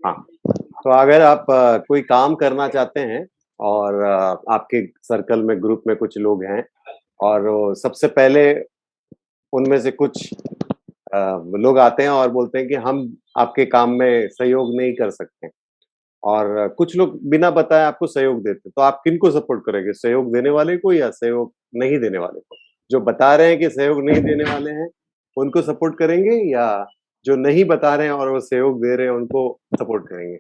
हाँ, तो अगर आप कोई काम करना चाहते हैं और आपके सर्कल में ग्रुप में कुछ लोग हैं और सबसे पहले उनमें से कुछ लोग आते हैं और बोलते हैं कि हम आपके काम में सहयोग नहीं कर सकते और कुछ लोग बिना बताए आपको सहयोग देते हैं, तो आप किनको सपोर्ट करेंगे? सहयोग देने वाले को या सहयोग नहीं देने वाले को? जो बता रहे हैं कि सहयोग नहीं देने वाले हैं, उनको सपोर्ट करेंगे या जो नहीं बता रहे हैं और वो सहयोग दे रहे हैं, उनको सपोर्ट करेंगे?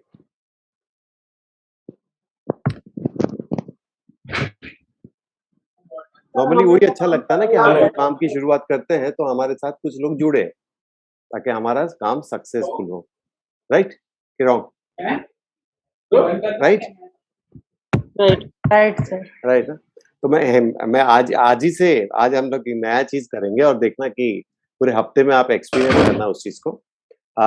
नॉर्मली वही अच्छा लगता है ना कि हम जो काम की शुरुआत करते हैं, तो हमारे साथ कुछ लोग जुड़े, ताकि हमारा काम सक्सेसफुल हो, राइट? कि wrong? Right? Right right sir. Right ना? तो मैं आज हम लोग एक नया चीज़ करेंगे और देखना कि पूरे हफ्ते में आप एक्सपीरियंस करना उस चीज़ को। अ,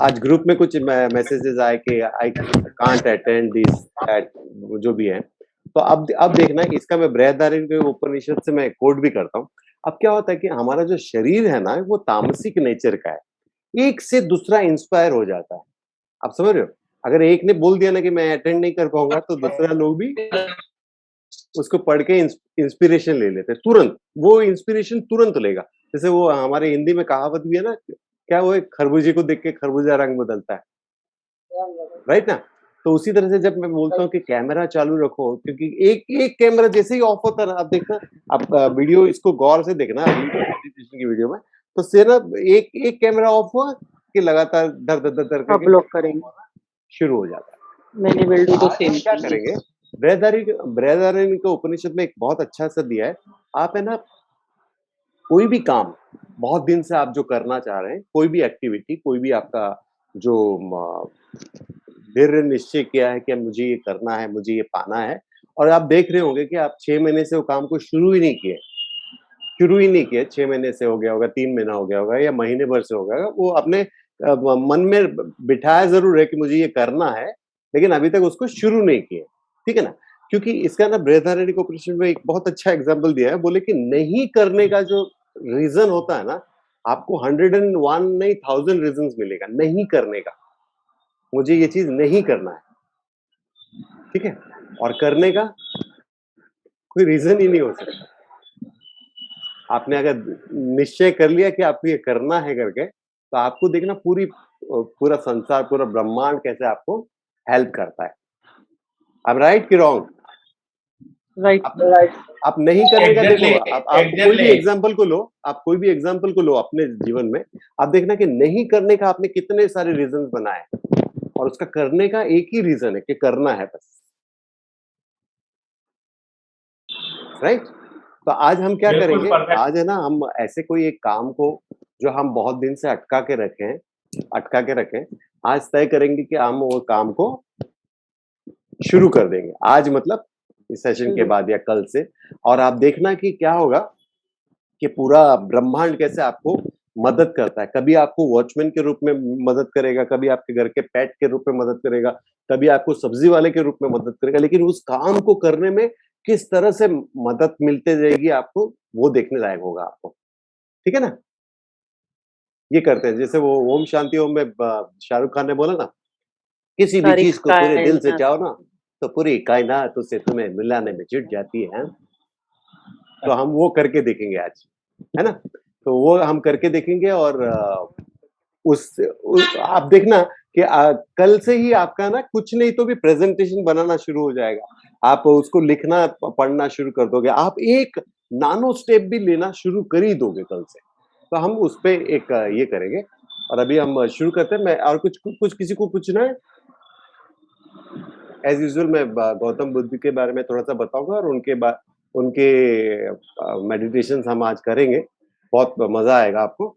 आज ग्रुप में कुछ मैसेजेस आए कि I can't attend this that जो भी है। तो अब देखना कि इसका मैं बृहदारण्यक के उपनिषद से मैं कोट भी करता हूँ। अब क्या होता है कि हमारा जो शरीर है ना, वो तामसिक नेचर का है। एक से दूसरा इंस्पायर हो जाता है। आप समझ रहे हो? अगर एक ने बोल दिया ना कि मैं अटेंड नहीं कर पाऊँगा, तो दूसरा लोग भी उसको पढ़ के इंस्पिरेशन ले लेते हैं तुरंत। वो इंस्पिरेशन तुरंत लेगा। जैसे वो हमारे हिंदी में कहावत भी है ना, क्या वो एक खरबूजे को देख के खरबूजा रंग बदलता है, राइट ना? तो उसी तरह से जब मैं बोलता हूँ कि कैमरा चालू रखो, क्योंकि एक एक कैमरा जैसे ही ऑफ होता है ना, आप देखना, आप वीडियो इसको गौर से देखना अगली मेडिटेशन की वीडियो में, तो से ना एक एक कैमरा ऑफ हुआ कि लगातार धर धर धर धर अब करके लोग करेंगे। शुरू हो जाता है। मैंने विल डू द आज सेम हम क्या थिंग। करेंगे, बृहदारण्यक के उपनिषद में एक बहुत अच्छा सा दिया है। आप है ना, कोई भी काम बहुत दिन से आप जो करना चाह रहे हैं, कोई भी एक्टिविटी, कोई भी आपका जो दृढ़ निश्चय किया है कि मुझे ये करना है, मुझे ये पाना है, और आप देख रहे होंगे कि आप 6 महीने से वो काम को शुरू ही नहीं किए, 6 महीने से हो गया होगा, 3 महीना हो गया होगा या महीने भर से हो गया होगा। वो अपने मन में बिठाया ज़रूर है कि मुझे ये करना है, लेकिन अभी तक उसको शुरू नहीं किए, ठीक है ना? क्योंकि इसका ना बृहदारण्यक उपनिषद में एक बहुत अच्छा एग्ज़ाम्पल दिया है, बोले कि नहीं करने का जो रीज़न होता है ना, आपको 101 नहीं 1000 रीज़न्स मिलेगा नहीं करने का। मुझे ये चीज़ नहीं करना है, ठीक है? और करने का कोई रीज़न ही नहीं हो सकता। आपने अगर निश्चय कर लिया कि आपको ये करना है करके, तो आपको देखना पूरा संसार, पूरा ब्रह्मांड कैसे आपको हेल्प करता है। आई एम राइट कि रॉन्ग? राइट आप नहीं करने का देखो, एग्जैक्टली आप कोई भी एग्जाम्पल को लो, आप कोई भी एग्जाम्पल को लो अपने जीवन में, आप देखना कि नहीं करने का आपने कितने सारे रीजन बनाए, और उसका करने का एक ही रीजन है कि करना है बस, राइट? तो आज हम क्या बिल्कुल करेंगे, परफेक्ट। आज है ना, हम ऐसे कोई एक काम को जो हम बहुत दिन से अटका के रखे, आज तय करेंगे कि हम वो काम को शुरू कर देंगे। आज मतलब इस सेशन के बाद या कल से। और आप देखना कि क्या होगा कि पूरा ब्रह्मांड कैसे आपको मदद करता है। कभी आपको वॉचमैन के रूप में मदद करेगा, कभी आपके घर के पेट के रूप में मदद करेगा, कभी आपको सब्जी वाले के रूप में मदद करेगा, लेकिन उस काम को करने में किस तरह से मदद मिलते जाएगी आपको, वो देखने लायक होगा आपको, ठीक है ना? ये करते हैं, जैसे वो ओम शांति ओम में शाहरुख खान ने बोला ना, किसी भी सारी चीज को पूरे दिल से कायनात। चाहो ना, तो पूरी कायनात उसे तुम्हें मिलाने में जुट जाती है। तो हम वो करके देखेंगे आज, है ना? तो वो हम करके देखेंगे, और आप देखना कि कल से ही आपका ना कुछ नहीं तो भी प्रेजेंटेशन बनाना शुरू हो जाएगा। आप उसको लिखना पढ़ना शुरू कर दोगे। आप एक नानो स्टेप भी लेना शुरू कर ही दोगे कल से। तो हम उस पे एक ये करेंगे, और अभी हम शुरू करते हैं। मैं और कुछ कुछ किसी को पूछना है? एज यूजुअल मैं गौतम बुद्ध के बारे में थोड़ा सा बताऊंगा, और उनके मेडिटेशन हम आज करेंगे। बहुत मजा आएगा आपको।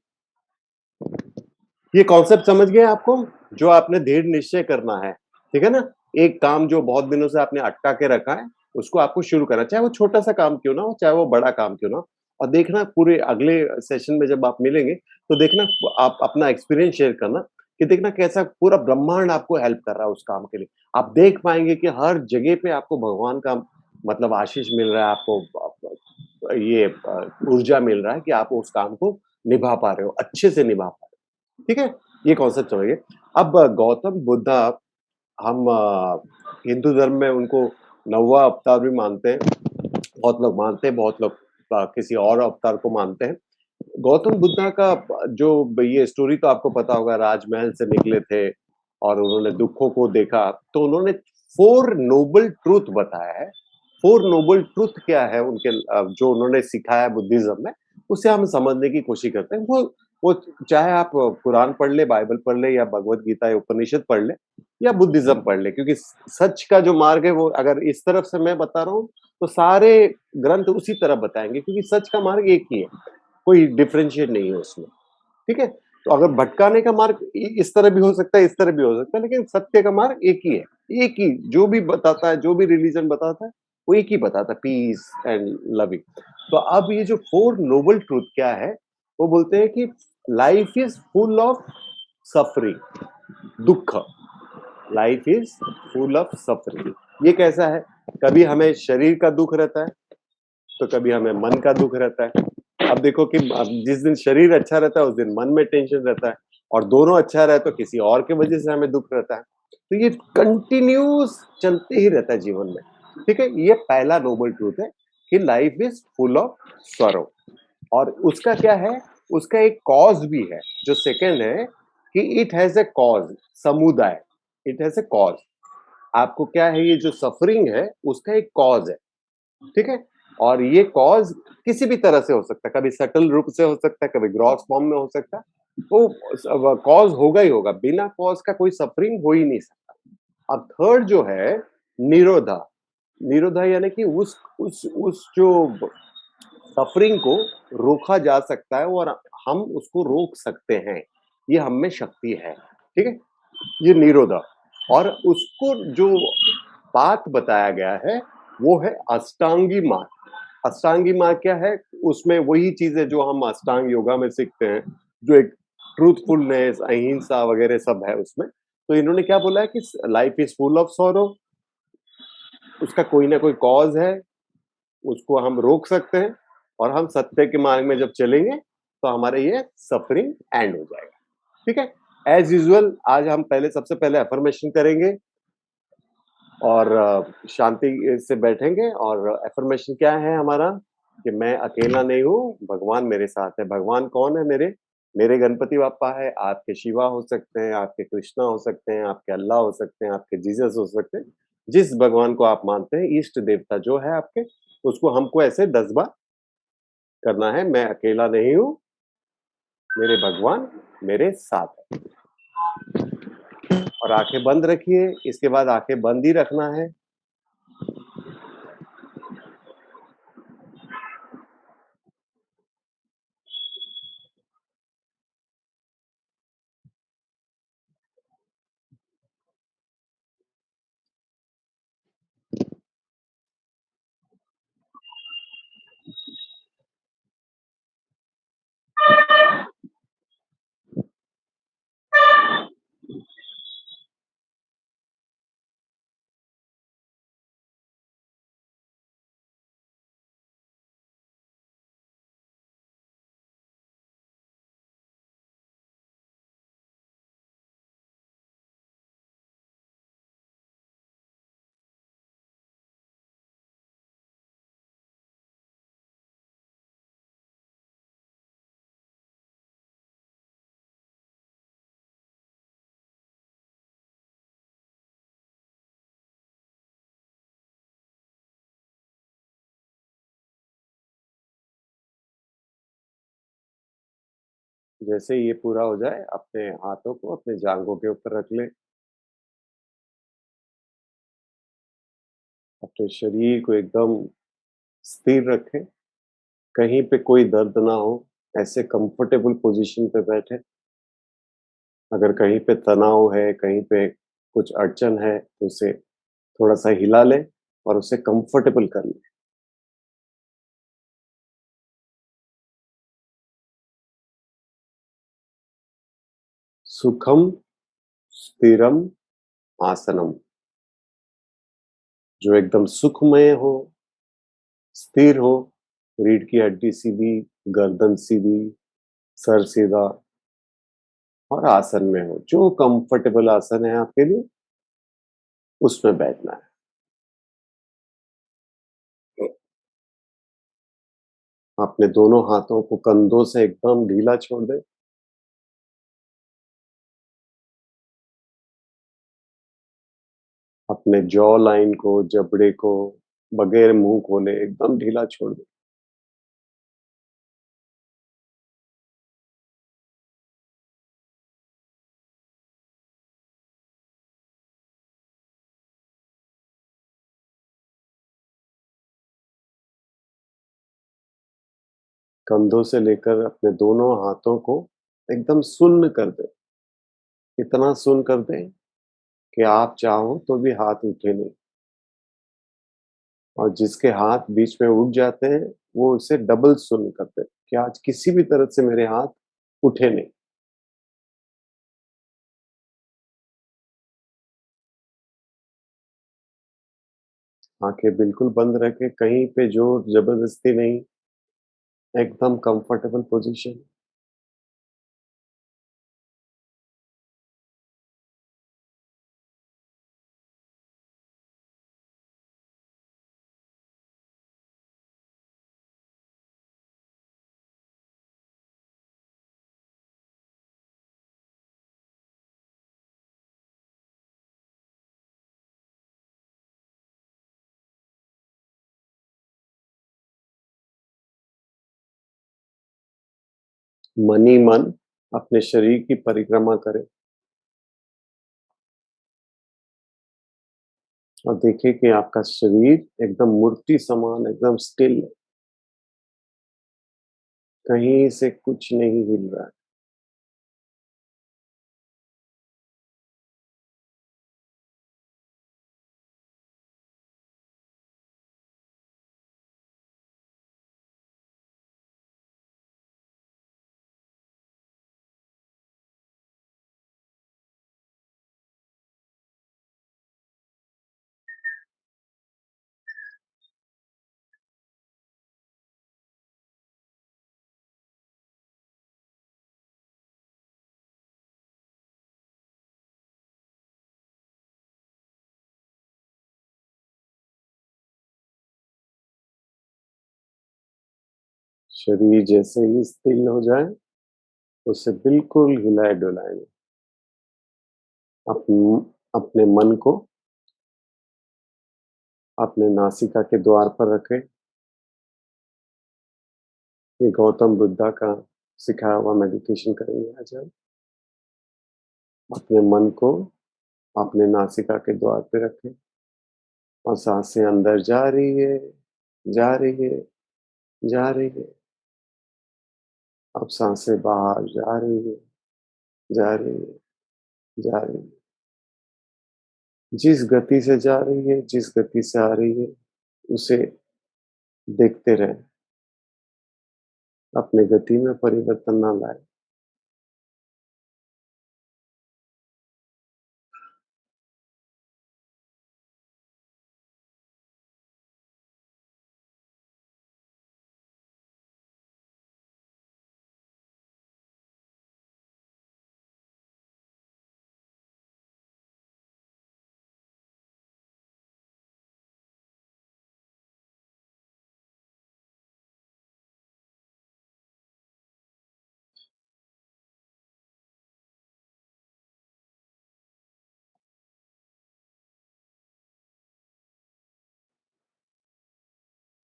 ये कॉन्सेप्ट समझ गए आपको? जो आपने दृढ़ निश्चय करना है, ठीक है ना? एक काम जो बहुत दिनों से आपने अटका के रखा है, उसको आपको शुरू करना है, चाहे वो छोटा सा काम क्यों ना हो, चाहे वो बड़ा काम क्यों ना हो। और देखना पूरे अगले सेशन में जब आप मिलेंगे, तो देखना आप अपना एक्सपीरियंस शेयर करना कि देखना कैसा पूरा ब्रह्मांड आपको हेल्प कर रहा है उस काम के लिए। आप देख पाएंगे कि हर जगह पे आपको भगवान का मतलब आशीष मिल रहा है, आपको ये ऊर्जा मिल रहा है कि आप उस काम को निभा पा रहे हो, अच्छे से निभा पा रहे हो। ठीक है? ये कॉन्सेप्ट समझिए। अब गौतम बुद्धा हम हिंदू धर्म में उनको 9वां अवतार भी मानते हैं। बहुत लोग मानते हैं, बहुत लोग किसी और अवतार को मानते हैं। गौतम बुद्धा का जो ये स्टोरी तो आपको पता होगा, राजमहल से निकले थे और उन्होंने दुखों को देखा, तो उन्होंने 4 नोबल ट्रुथ बताया है। 4 नोबल ट्रुथ क्या है उनके जो उन्होंने सिखाया बुद्धिज्म में, उसे हम समझने की कोशिश करते हैं। वो चाहे आप कुरान पढ़ ले, बाइबल पढ़ ले या भगवत गीता या उपनिषद पढ़ ले या बुद्धिज्म पढ़ ले, क्योंकि सच का जो मार्ग है वो अगर इस तरफ से मैं बता रहा हूँ, तो सारे ग्रंथ उसी तरफ बताएंगे, क्योंकि सच का मार्ग एक ही है, कोई डिफरेंशिएट नहीं है उसमें। ठीक है? तो अगर भटकाने का मार्ग इस तरह भी हो सकता है, इस तरह भी हो सकता है, लेकिन सत्य का मार्ग एक ही है। एक ही जो भी बताता है, जो भी रिलीजन बताता है, वो एक ही बताता है, पीस एंड लविंग। तो अब ये जो 4 नोबल ट्रुथ क्या है, वो बोलते हैं कि life is full of suffering, दुःख। Life is full of suffering. ये कैसा है? कभी हमें शरीर का दुःख रहता है, तो कभी हमें मन का दुःख रहता है। अब देखो कि जिस दिन शरीर अच्छा रहता है, उस दिन मन में टेंशन रहता है, और दोनों अच्छा रहे तो किसी और की वजह से हमें दुःख रहता है। तो ये कंटिन्यूस चलते ही रहता है जीवन में। ठीक है? ये पहला नोबल ट्रूथ है कि life is full of sorrow. और उसका क्या है? उसका एक कॉज भी है। जो सेकंड है कि इट हैज ए कॉज, समुदाय। It has a cause. आपको क्या है, ये जो सफरिंग है उसका एक कॉज है। ठीक है? और ये कॉज किसी भी तरह से हो सकता है, कभी सटल रूप से हो सकता है, कभी ग्रॉस फॉर्म में हो सकता है। वो कॉज होगा ही होगा, बिना कॉज का कोई सफरिंग हो ही नहीं सकता। अब थर्ड जो है, निरोधा। निरोधा यानी कि उस जो सफरिंग को रोका जा सकता है और हम उसको रोक सकते हैं, ये हम में शक्ति है। ठीक है? ये निरोधा। और उसको जो पाथ बताया गया है, वो है अष्टांगी मार्ग। अष्टांगी मार्ग क्या है? उसमें वही चीजें जो हम अष्टांग योगा में सीखते हैं, जो एक ट्रूथफुलनेस, अहिंसा वगैरह सब है उसमें। तो इन्होंने क्या बोला है कि life is full of sorrow, उसका कोई ना कोई कॉज है, उसको हम रोक सकते हैं, और हम सत्य के मार्ग में जब चलेंगे तो हमारे ये सफरिंग एंड हो जाएगा। ठीक है? एज यूजुअल आज हम पहले सबसे पहले अफर्मेशन करेंगे और शांति से बैठेंगे। और अफर्मेशन क्या है हमारा? कि मैं अकेला नहीं हूँ, भगवान मेरे साथ है। भगवान कौन है मेरे? मेरे गणपति बाप्पा है, आपके शिवा हो सकते हैं, आपके कृष्णा हो सकते हैं, आपके अल्लाह हो सकते हैं, आपके जीसस हो सकते हैं। जिस भगवान को आप मानते हैं, इष्ट देवता जो है आपके, उसको हमको ऐसे 10 बार करना है। मैं अकेला नहीं हूँ, मेरे भगवान मेरे साथ है। और आंखें बंद रखिए, इसके बाद आंखें बंद ही रखना है। जैसे ये पूरा हो जाए, अपने हाथों को अपने जांघों के ऊपर रख लें। अपने शरीर को एकदम स्थिर रखें, कहीं पे कोई दर्द ना हो, ऐसे कंफर्टेबल पोजीशन पे बैठे। अगर कहीं पे तनाव है, कहीं पे कुछ अड़चन है, तो उसे थोड़ा-सा हिला लें और उसे कंफर्टेबल कर लें। सुखम स्थिरम आसनम, जो एकदम सुखमय हो, स्थिर हो, रीढ़ की हड्डी सीधी, गर्दन सीधी, सर सीधा, और आसन में हो, जो कंफर्टेबल आसन है आपके लिए, उसमें बैठना है। अपने दोनों हाथों को कंधों से एकदम ढीला छोड़ दें। अपने जॉ लाइन को, जबड़े को बगैर मुँह खोले एकदम ढीला छोड़ दें। कंधों से लेकर अपने दोनों हाथों को एकदम सुन्न कर दें। इतना सुन्न कर दें कि आप चाहो तो भी हाथ उठे नहीं, और जिसके हाथ बीच में उठ जाते हैं, वो उसे डबल सुन्न कर दें कि आज किसी भी तरह से मेरे हाथ उठे नहीं। आँखें बिल्कुल बंद रखें, कहीं पे ज़ोर ज़बरदस्ती नहीं, एकदम कंफर्टेबल पोज़ीशन। मन ही मन अपने शरीर की परिक्रमा करें और देखिए कि आपका शरीर एकदम मूर्ति समान एकदम स्टिल है, कहीं से कुछ नहीं हिल रहा है। शरीर जैसे ही स्थिर हो जाए, उसे बिल्कुल हिलाए-डुलाएँ नहीं। अपने अपने मन को अपने नासिका के द्वार पर रखें। ये गौतम बुद्धा का सिखाया हुआ मेडिटेशन करेंगे आज हम। अपने मन को अपने नासिका के द्वार पे रखें और साँसें अंदर जा रही है, जा रही है, जा रही है। अब साँसें बाहर जा रही है, जा रही है, जा रही है। जिस गति से जा रही है, जिस गति से आ रही है, उसे देखते रहें। अपनी गति में परिवर्तन ना लाएँ।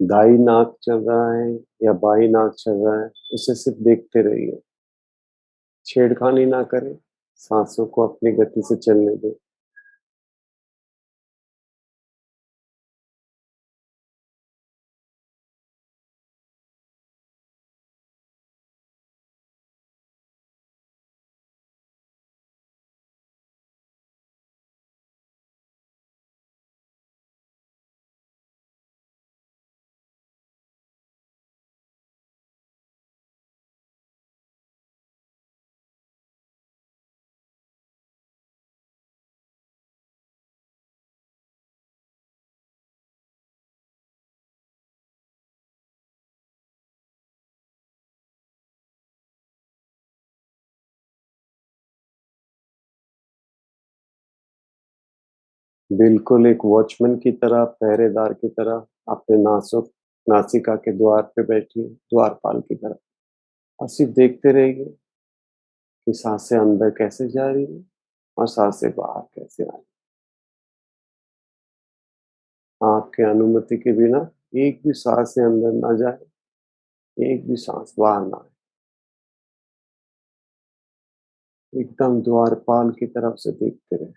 दाई नाक चल रहा है या बाई नाक चल रहा है, उसे सिर्फ देखते रहिए। छेड़खानी ना करें, साँसों को अपनी गति से चलने दें। बिल्कुल एक वॉचमैन की तरह, पहरेदार की तरह अपने नासिका के द्वार पे बैठिए, द्वारपाल की तरह और सिर्फ़ देखते रहिए कि साँसें अंदर कैसे जा रही हैं और साँसें बाहर कैसे आ रही हैं। आपकी अनुमति के बिना एक भी साँसें अंदर ना जाए, एक भी साँस बाहर ना आए। एकदम द्वारपाल की तरफ से देखते रहें।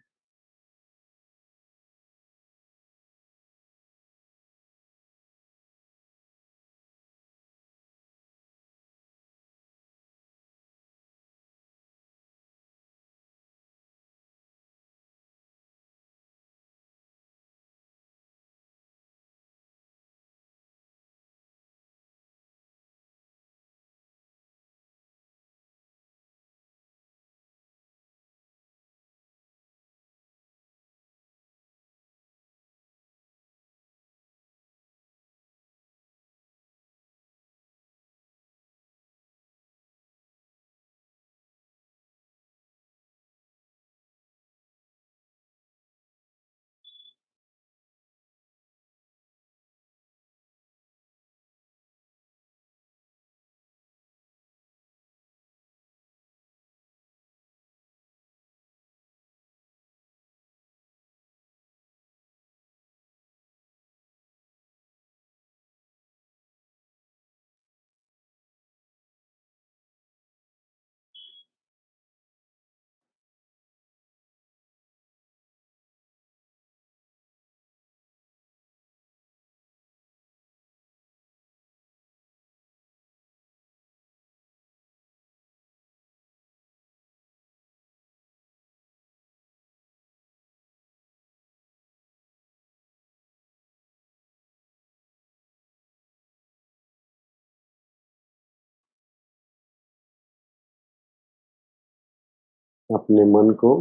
अपने मन को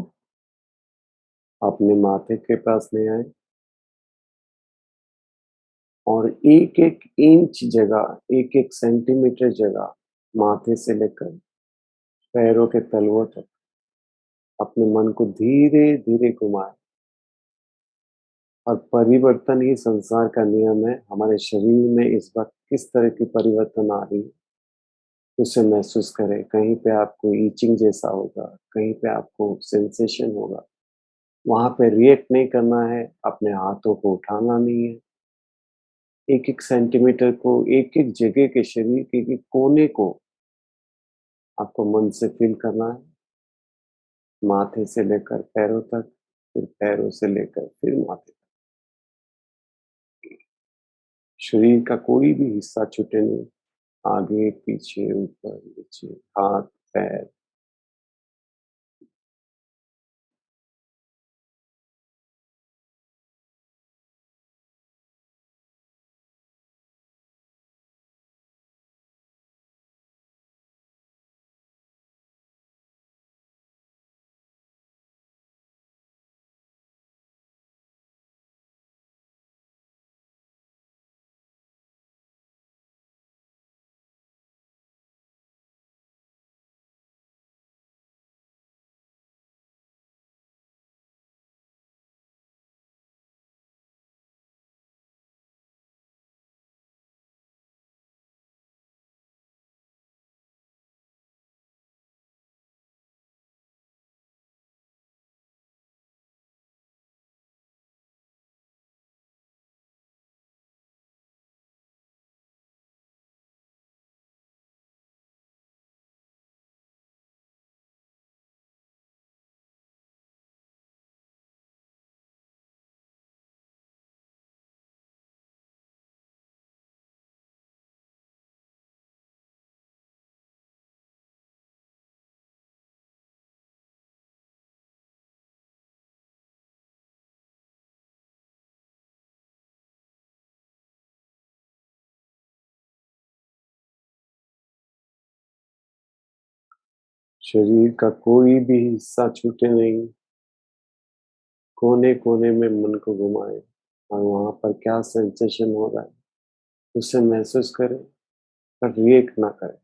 अपने माथे के पास ले आएँ और एक-एक इंच जगह, एक-एक सेंटीमीटर जगह माथे से लेकर पैरों के तलवों तक अपने मन को धीरे-धीरे घुमाएँ और परिवर्तन ही संसार का नियम है। हमारे शरीर में इस वक़्त किस तरह की परिवर्तन आ रही है, उसे महसूस करें। कहीं पे आपको इचिंग जैसा होगा, कहीं पे आपको सेंसेशन होगा। वहाँ पे रिएक्ट नहीं करना है, अपने हाथों को उठाना नहीं है। एक-एक सेंटीमीटर को, एक-एक जगह के शरीर के एक-एक कोने को आपको मन से फ़ील करना है, माथे से लेकर पैरों तक, फिर पैरों से लेकर फिर माथे तक। शरीर का कोई भी हिस्सा छूटे नहीं, आगे, पीछे, ऊपर, नीचे, हाथ, पैर। शरीर का कोई भी हिस्सा छूटे नहीं, कोने-कोने में मन को घुमाएँ और वहाँ पर क्या सेंसेशन हो रहा है, उसे महसूस करें, पर रिएक्ट ना करें।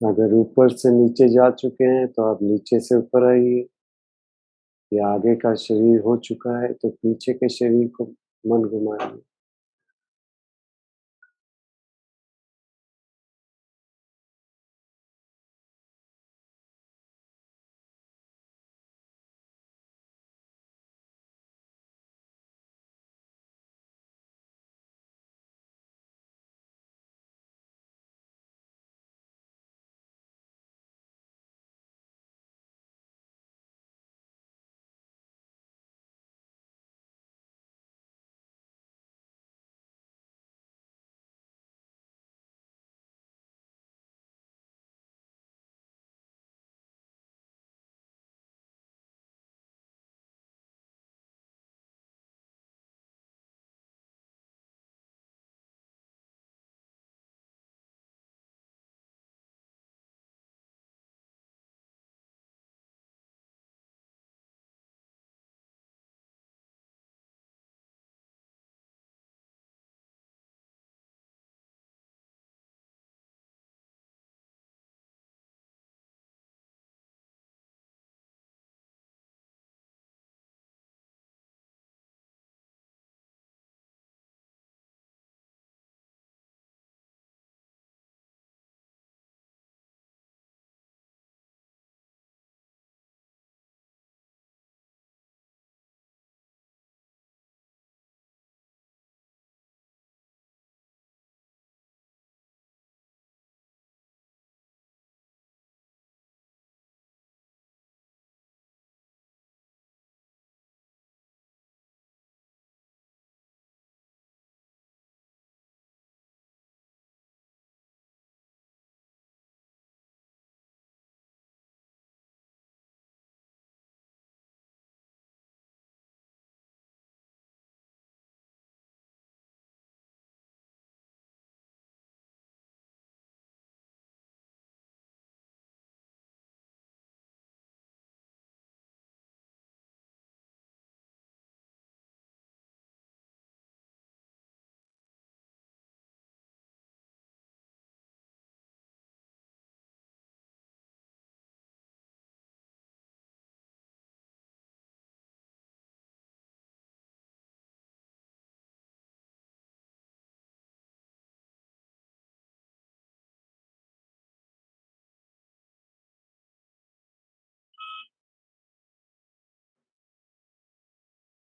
अगर ऊपर से नीचे जा चुके हैं तो आप नीचे से ऊपर आइए, या आगे का शरीर हो चुका है तो पीछे के शरीर को मन घुमाइए।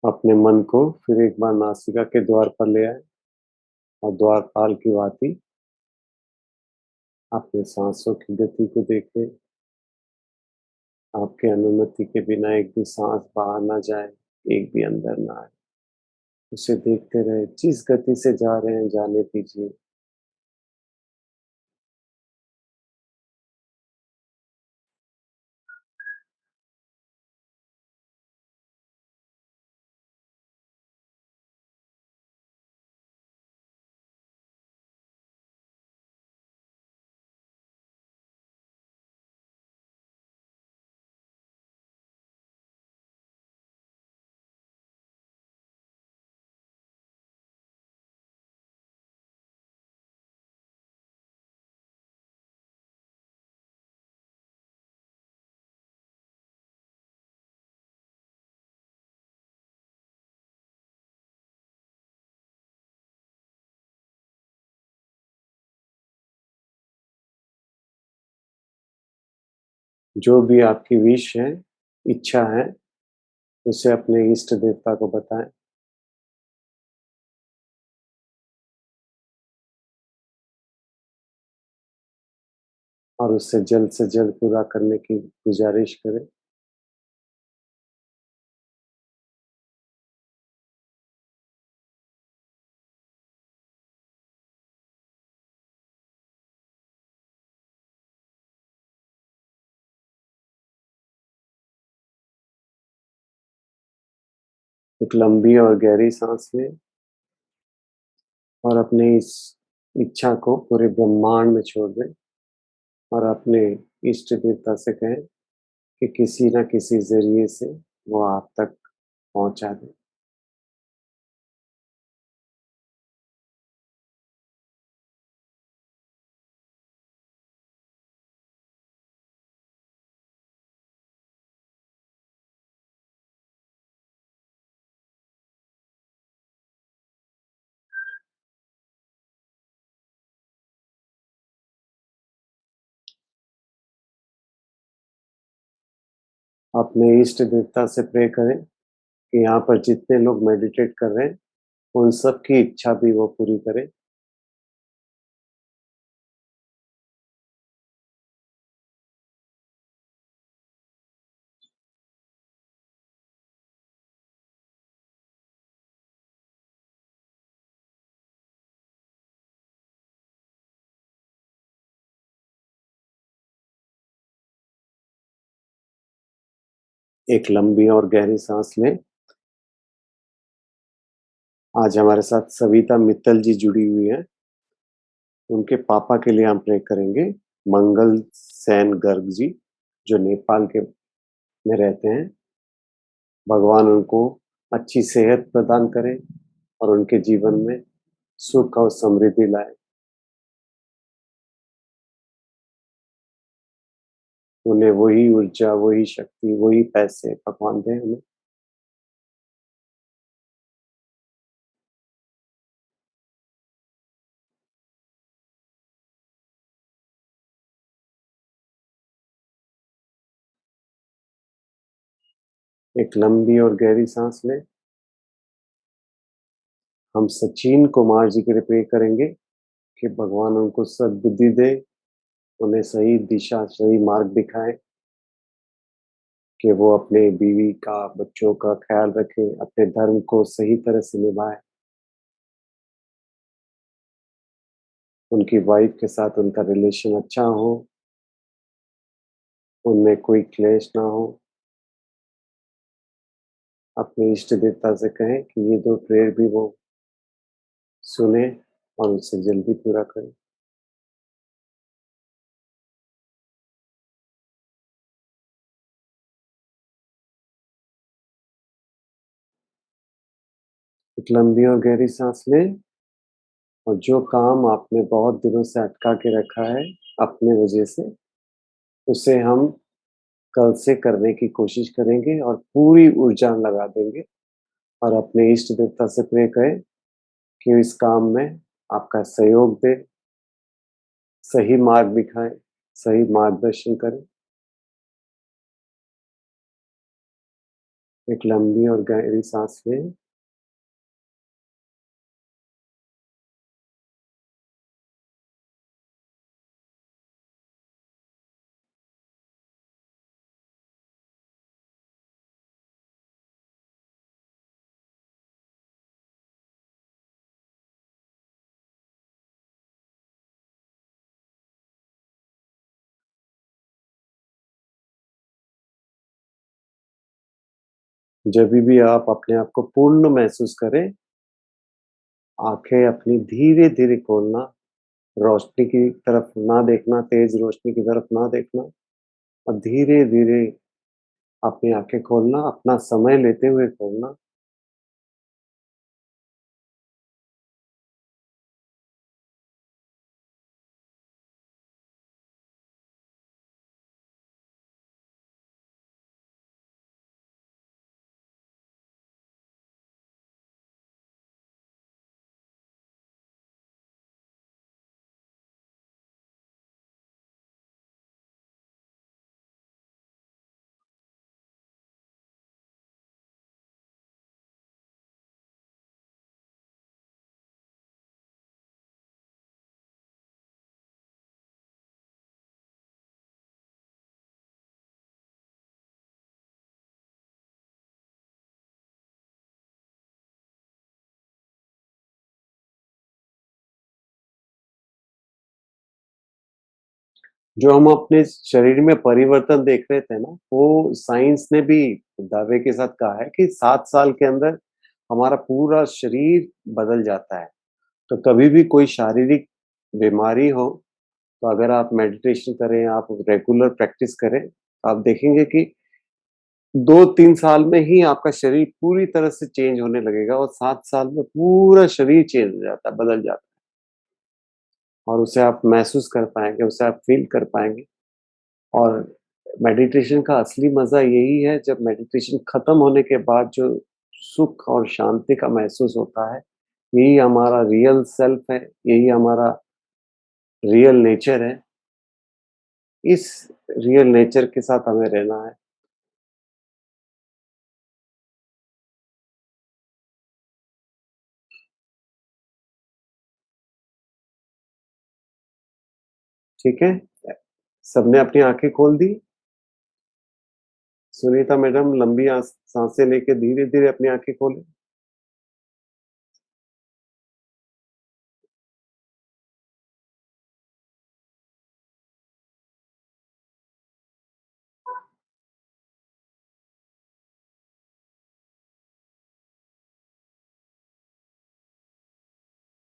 अपने मन को फिर एक बार नासिका के द्वार पर ले आए और द्वारपाल की भांति अपने सांसों की गति को देखें। आपके अनुमति के बिना एक भी सांस बाहर ना जाए, एक भी अंदर ना आए। उसे देखते रहे, जिस गति से जा रहे हैं जाने दीजिए। जो भी आपकी विश है, इच्छा है, उसे अपने इष्ट देवता को बताएं। और उससे जल्द से जल्द पूरा करने की गुजारिश करें। एक लंबी और गहरी सांस लें और अपनी इस इच्छा को पूरे ब्रह्मांड में छोड़ दें और अपने इष्ट देवता से कहें कि किसी न किसी ज़रिए से वो आप तक पहुँचा दें। अपने इष्ट देवता से प्रे करें कि यहाँ पर जितने लोग मेडिटेट कर रहे हैं, उन सब की इच्छा भी वो पूरी करें। एक लंबी और गहरी सांस लें। आज हमारे साथ सविता मित्तल जी जुड़ी हुई हैं। उनके पापा के लिए हम प्रे करेंगे, मंगल सेन गर्ग जी, जो नेपाल के में रहते हैं। भगवान उनको अच्छी सेहत प्रदान करें और उनके जीवन में सुख और समृद्धि लाए। उन्हें वही ऊर्जा, वही शक्ति, वही पैसे भगवान दें उन्हें। एक लंबी और गहरी सांस लें। हम सचिन कुमार जी के लिए प्रे करेंगे कि भगवान उनको सद्बुद्धि दे, उन्हें सही दिशा, सही मार्ग दिखाएं कि वो अपने बीवी का, बच्चों का ख्याल रखें, अपने धर्म को सही तरह से निभाएं। उनकी वाइफ के साथ उनका रिलेशन अच्छा हो, उनमें कोई क्लेश ना हो। अपने इष्ट देवता से कहें कि ये 2 प्रेयर भी वो सुने और उसे जल्दी पूरा करें। एक लंबी और गहरी सांस लें और जो काम आपने बहुत दिनों से अटका के रखा है अपने वजह से, उसे हम कल से करने की कोशिश करेंगे और पूरी ऊर्जा लगा देंगे और अपने इष्ट देवता से प्रे करें कि इस काम में आपका सहयोग दे, सही मार्ग दिखाएं, सही मार्गदर्शन करें। एक लंबी और गहरी सांस लें। जब भी आप अपने आप को पूर्ण महसूस करें, आंखें अपनी धीरे धीरे खोलना, रोशनी की तरफ ना देखना, तेज रोशनी की तरफ ना देखना और धीरे धीरे अपनी आंखें खोलना, अपना समय लेते हुए खोलना। जो हम अपने शरीर में परिवर्तन देख रहे थे ना, वो साइंस ने भी दावे के साथ कहा है कि 7 साल के अंदर हमारा पूरा शरीर बदल जाता है। तो कभी भी कोई शारीरिक बीमारी हो, तो अगर आप मेडिटेशन करें, आप रेगुलर प्रैक्टिस करें, तो आप देखेंगे कि 2-3 साल में ही आपका शरीर पूरी तरह से चेंज होने लगेगा और 7 साल में पूरा शरीर चेंज हो जाता है, बदल जाता है और उसे आप महसूस कर पाएँगे, उसे आप फ़ील कर पाएँगे। और मेडिटेशन का असली मज़ा यही है, जब मेडिटेशन खत्म होने के बाद जो सुख और शांति का महसूस होता है, यही हमारा रियल सेल्फ है, यही हमारा रियल नेचर है। इस रियल नेचर के साथ हमें रहना है। ठीक है, सबने अपनी आंखें खोल दी। सुनीता मैडम लंबी सांसें लेके धीरे धीरे अपनी आंखें खोले।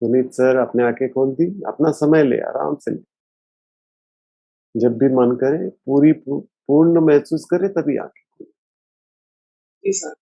पुनीत सर अपने आंखें खोल दी, अपना समय ले, आराम से ले। जब भी मन करे पूर्ण महसूस करे तभी आंखें खोले। जी सर।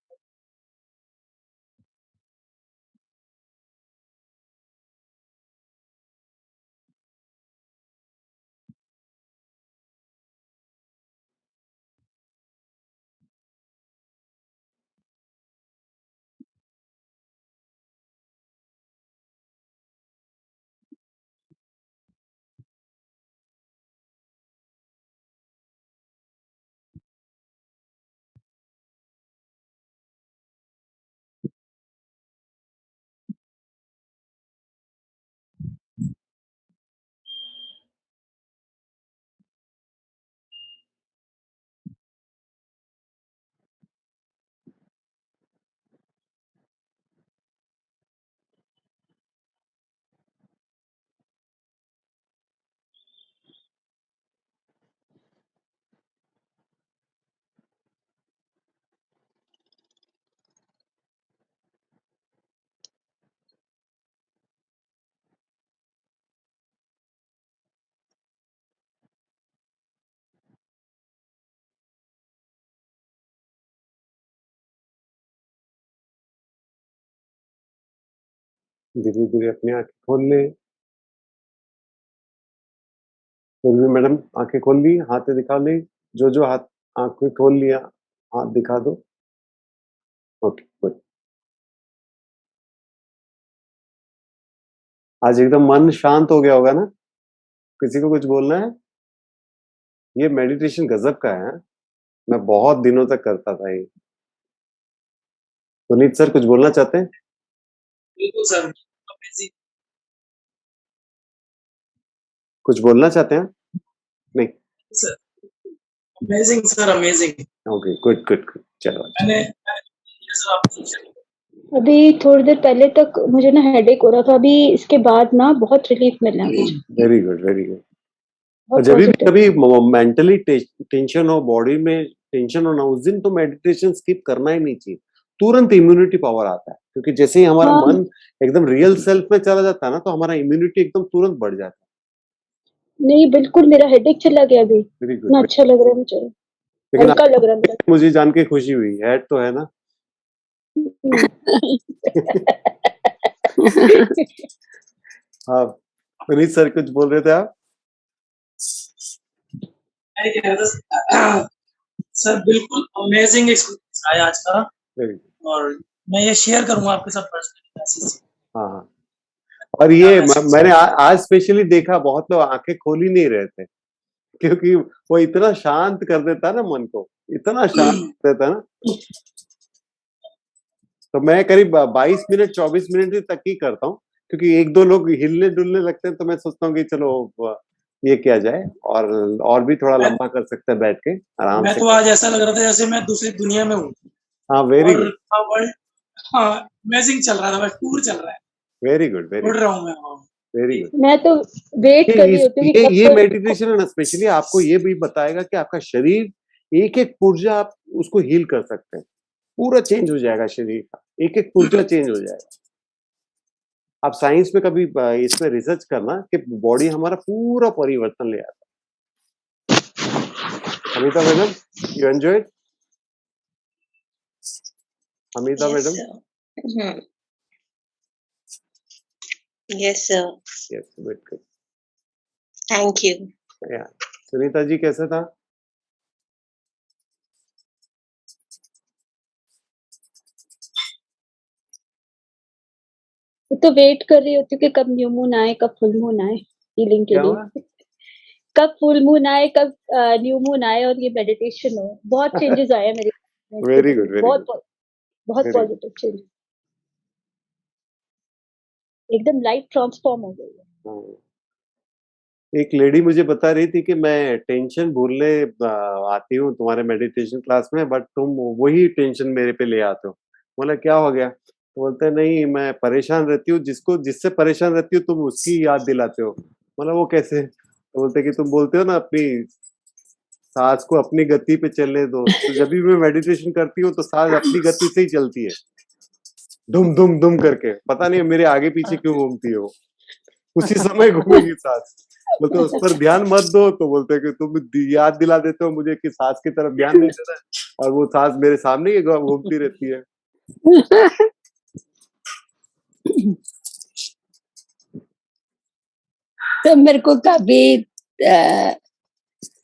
धीरे धीरे अपनी आंखें खोल ले। फिर भी मैडम आंखें खोल ली, हाथ दिखा ले। जो हाथ आंखें खोल लिया, हाथ दिखा दो। Okay good. आज एकदम मन शांत हो गया होगा ना? किसी को कुछ बोलना है? ये मेडिटेशन गजब का है। मैं बहुत दिनों तक करता था ये। पुनीत सर कुछ बोलना चाहते हैं? बिल्कुल सर। अमेजिंग कुछ बोलना चाहते हैं? नहीं। Sir. Amazing sir, amazing. Okay good good good, चलो अच्छा। मैंने सर आपको अभी थोड़ी देर पहले तक मुझे ना हेडेक हो रहा था, अभी इसके बाद ना बहुत रिलीफ मिल रहा है मुझे। Very good very good. बहुत जब भी पॉजिटिव। कभी मेंटली टेंशन हो, बॉडी में टेंशन हो ना, उस दिन तो मेडिटेशन स्किप करना ही नहीं चाहिए। तुरंत इम्यूनिटी पावर आता है, क्योंकि जैसे ही हमारा हाँ। मन एकदम रियल सेल्फ में चला जाता है ना, तो हमारा इम्यूनिटी एकदम तुरंत बढ़ जाता नहीं बिल्कुल, मेरा हेडेक चला गया अभी। है। वेरी इतना गुड। अच्छा लग रहा है मुझे, लेकिन हल्का लग रहा है मेरा। मुझे जान के खुशी हुई, हेड तो है ना। हाँ, पुनीत सर कुछ बोल रहे थे आप? मैं कह रहा था सर, बिल्कुल अमेजिंग एक्सपीरियंस आया आज का। Very good. और मैं ये शेयर करूंगा आपके साथ पर्सनली मैसेज। हाँ हाँ। और ये मैंने आज स्पेशली देखा, बहुत लोग आंखें खोल ही नहीं रहे थे, क्योंकि वो इतना शांत कर देता है ना मन को, इतना शांत कर देता है ना। तो मैं करीब 22 मिनट 24 मिनट तक ही करता हूँ, क्योंकि एक दो लोग हिलने डुलने लगते हैं, तो मैं सोचता हूँ कि चलो ये किया जाए, और भी थोड़ा लंबा कर सकते हैं बैठ के आराम मैं से। तो आज ऐसा लग रहा था जैसे मैं दूसरी दुनिया में हूँ। हाँ वेरी और गुड वर्ल्ड, हाँ, अमेजिंग चल रहा था, बस टूर चल रहा है, वेरी गुड वेरी उड़ गुड रहा हूँ मैं वहाँ। Very good. मैं तो वेट कर रही होती हूँ कि ये कब मेडिटेशन है ना, स्पेशली आपको ये भी बताएगा कि आपका शरीर एक एक पुर्जा आप उसको हील कर सकते हैं। पूरा चेंज हो जाएगा शरीर का, एक एक पुर्जा चेंज हो जाएगा। आप साइंस में कभी इसमें रिसर्च करना कि बॉडी हमारा पूरा परिवर्तन ले आता है। Amita madam, you enjoyed? Amita Yes, madam? sir. Yes, sir. Yes good good. Thank you. या सुनीता जी कैसा था? तो वेट कर रही होती हूँ कि कब न्यू मून आए, कब फुल मून आए हीलिंग के क्या लिए। हुआ? कब फुल मून आए, कब न्यू मून आए और ये मेडिटेशन हो। बहुत चेंजेस आए हैं मेरे में इसके वेरी लिए। गुड वेरी बहुत गुड बहुत वेरी गुड। पॉजिटिव चेंज, एकदम लाइफ ट्रांसफॉर्म हो गई है। एक लेडी मुझे बता रही थी कि मैं टेंशन भूलने आती हूँ तुम्हारे मेडिटेशन क्लास में, बट तुम वही टेंशन मेरे पे ले आते हो। बोला क्या हो गया? तो बोलते हैं नहीं मैं परेशान रहती हूँ, जिससे परेशान रहती हो तुम उसकी याद दिलाते हो। बोला वो कैसे? तो बोलते कि तुम बोलते हो ना अपनी साँस को अपनी गति पे चलने दो, तो जब भी मैं मेडिटेशन करती हूँ तो साँस अपनी गति से ही चलती है। धुम, धुम, धुम करके, पता नहीं मेरे आगे-पीछे क्यों घूमती है वो। उसी समय घूमेगी साँस। बोलते उस पर ध्यान मत दो, तो बोलते हैं कि तुम याद दिला देते हो मुझे कि साँस की तरफ ध्यान नहीं देना है, और वो साँस मेरे सामने ही घूमती रहती है। तो मेरे को काफी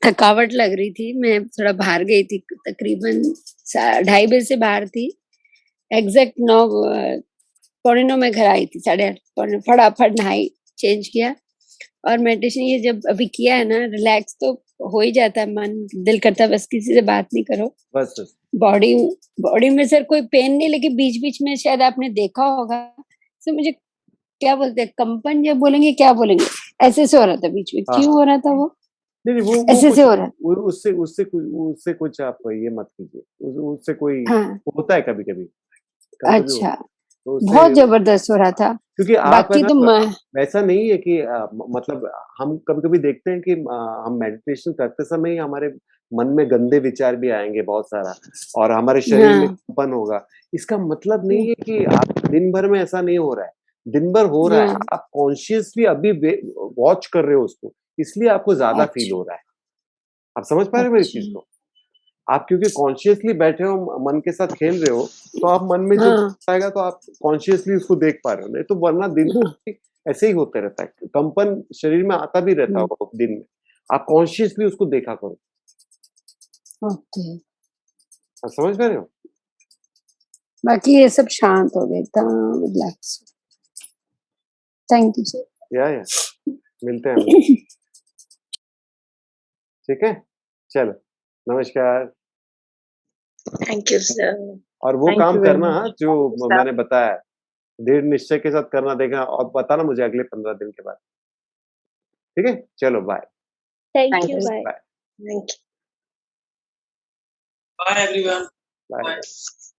थकावट लग रही थी, मैं थोड़ा बाहर गई थी, तकरीबन 2:30 बजे से बाहर थी। एग्जैक्ट 9 पौने 9 में घर आई थी, 8:30 फटाफट नहाई, चेंज किया और मेडिटेशन ये जब अभी किया है ना, रिलैक्स तो हो ही जाता है मन, दिल करता है बस किसी से बात नहीं करो। बस, बस। बॉडी बॉडी में सर कोई पेन नहीं, लेकिन बीच-बीच में शायद आपने देखा होगा, तो मुझे क्या बोलते हैं कंपन जब बोलेंगे क्या बोलेंगे? ऐसे से हो रहा था बीच में, हाँ, क्यों हाँ। हो रहा था वो? नहीं, वो ऐसे कुछ से हो रहा वो उससे कुछ आप ये मत कीजिए। उससे कोई हाँ, होता है कभी-कभी, कभी-कभी अच्छा, होता है। तो बहुत उससे जबरदस्त हो रहा था। क्योंकि आप है बाकी ना तो मैं ऐसा नहीं है कि मतलब हम कभी-कभी देखते हैं कि हम मेडिटेशन करते समय ही हमारे मन में गंदे विचार भी आएँगे बहुत सारा, और हमारे शरीर में हाँ, कंपन होगा। इसका मतलब नहीं है कि आप दिन भर में ऐसा नहीं हो रहा है। दिन भर हो रहा है, हाँ, आप कॉन्शियसली अभी वॉच कर रहे हो उसको, इसलिए आपको ज़्यादा फ़ील अच्छा, हो रहा है। आप समझ पा रहे हो मेरी अच्छा, चीज़ को? आप क्योंकि कॉन्शियसली बैठे हो, मन के साथ खेल रहे हो, तो आप मन में जो हाँ, आएगा तो आप कॉन्शियसली उसको देख पा रहे हो, नहीं तो वरना दिन हाँ, भर ऐसे ही होता रहता है। कंपन शरीर में आता भी रहता हुँ, होगा दिन में। आप कॉन्शियसली उसको देखा करो। ओके। आप समझ पा रहे हो? बाकी ये सब शांत हो गए, एकदम रिलैक्स। Thank you sir. या मिलते हैं। ठीक है? चलो, नमस्कार। Thank you, sir. और वो थैंक काम यू वेरी करना मच। हाँ, जो Thank you, sir. मैंने बताया, दृढ़ निश्चय के साथ करना देखना, और बताना मुझे अगले 15 दिन के बाद। ठीक है? चलो bye, thank Thank you, you. Bye. Bye, Bye everyone. Bye. Bye.